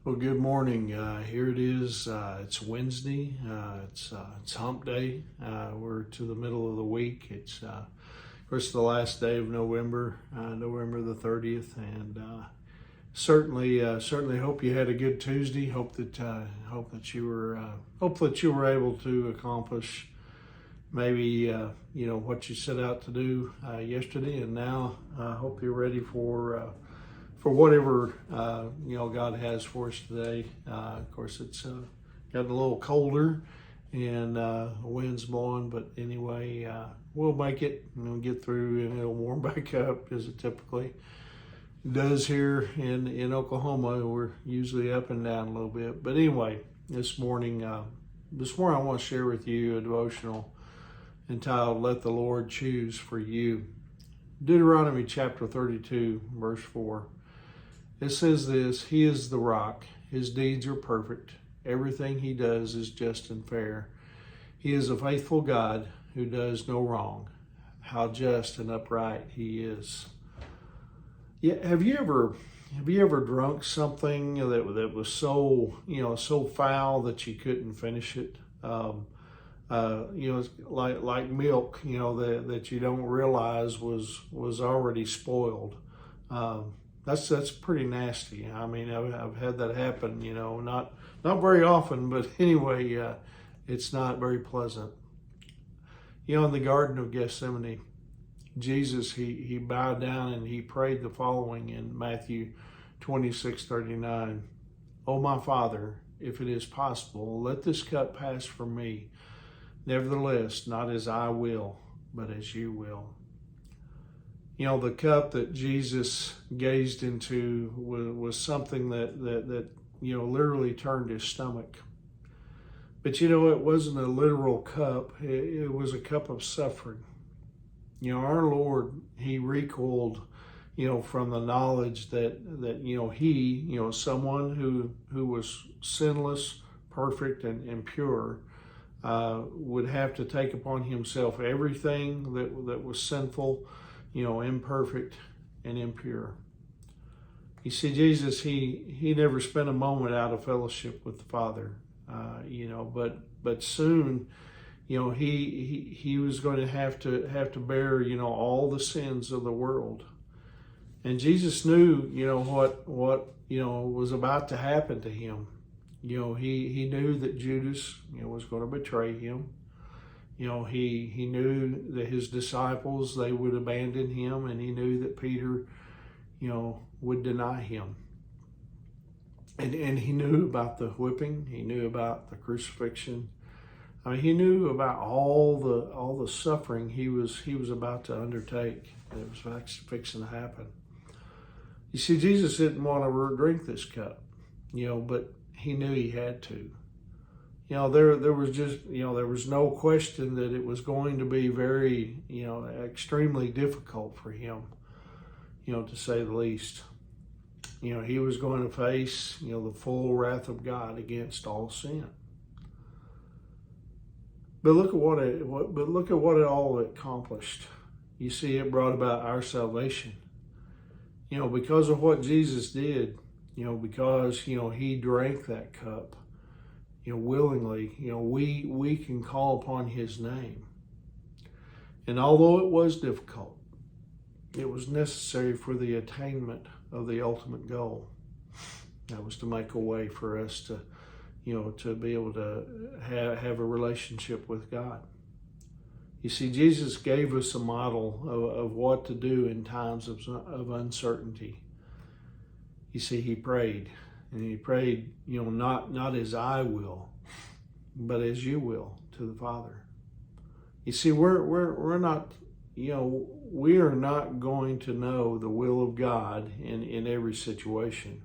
Well, good morning. Here it is. It's Wednesday. It's Hump Day. We're to the middle of the week. It's of course the last day of November, November the 30th, and certainly hope you had a good Tuesday. Hope that you were able to accomplish maybe what you set out to do yesterday, and now hope you're ready for whatever God has for us today. Of course, it's gotten a little colder and the wind's blowing, but anyway, we'll make it and we'll get through, and it'll warm back up as it typically does here in Oklahoma. We're usually up and down a little bit, but anyway, this morning I want to share with you a devotional entitled "Let the Lord Choose for You." Deuteronomy chapter 32, verse 4. It says this: He is the rock, His deeds are perfect, everything He does is just and fair. He is a faithful God who does no wrong. How just and upright He is. Yeah, have you ever drunk something that was so foul that you couldn't finish it? It's like milk, that you don't realize was already spoiled. That's pretty nasty. I mean, I've had that happen. Not very often, but anyway, it's not very pleasant. In the Garden of Gethsemane, Jesus he bowed down and he prayed the following in Matthew 26:39. "Oh my Father, if it is possible, let this cup pass from me. Nevertheless, not as I will, but as you will." The cup that Jesus gazed into was something that literally turned his stomach. But it wasn't a literal cup. It was a cup of suffering. Our Lord, He recoiled, from the knowledge that He, someone who was sinless, perfect, and pure, would have to take upon Himself everything that was sinful, imperfect and impure. You see, Jesus, he never spent a moment out of fellowship with the Father, but soon, he was going to have to bear, all the sins of the world. And Jesus knew, what was about to happen to him. He knew that Judas, was going to betray him. He knew that his disciples, they would abandon him, and he knew that Peter, would deny him. And he knew about the whipping. He knew about the crucifixion. I mean, he knew about all the suffering he was about to undertake, and it was fixing to happen. You see, Jesus didn't want to drink this cup, but he knew he had to. There was no question that it was going to be very, extremely difficult for him, to say the least. He was going to face, the full wrath of God against all sin. But look at what it all accomplished. You see, it brought about our salvation. Because of what Jesus did, because, He drank that cup, willingly, we can call upon His name. And although it was difficult, it was necessary for the attainment of the ultimate goal. That was to make a way for us to be able to have a relationship with God. You see, Jesus gave us a model of what to do in times of uncertainty. You see, He prayed. And He prayed, not as I will, but as you will, to the Father. You see, we're not, we are not going to know the will of God in every situation.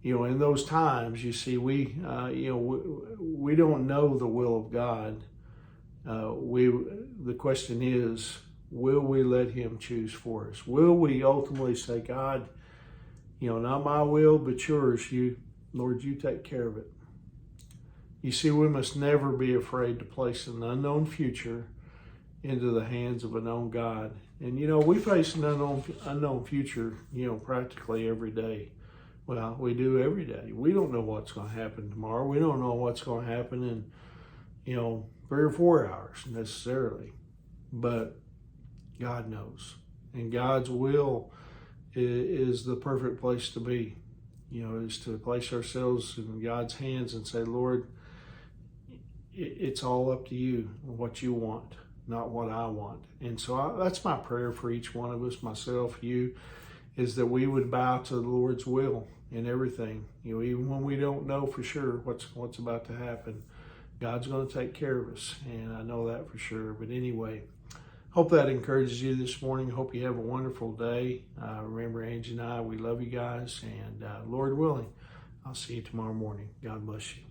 In those times, you see, we don't know the will of God. The question is, will we let Him choose for us? Will we ultimately say, God, not my will, but yours. Lord, you take care of it. You see, we must never be afraid to place an unknown future into the hands of a known God. And, we face an unknown future, practically every day. Well, we do every day. We don't know what's going to happen tomorrow. We don't know what's going to happen in, 3 or 4 hours necessarily. But God knows. And God's will is the perfect place to be. Is to place ourselves in God's hands and say, Lord, it's all up to you, what you want, not what I want. And so that's my prayer for each one of us, myself, you, is that we would bow to the Lord's will in everything. Even when we don't know for sure what's about to happen, God's going to take care of us, and I know that for sure. But anyway, hope that encourages you this morning. Hope you have a wonderful day. Remember, Angie and I, we love you guys, and Lord willing, I'll see you tomorrow morning. God bless you.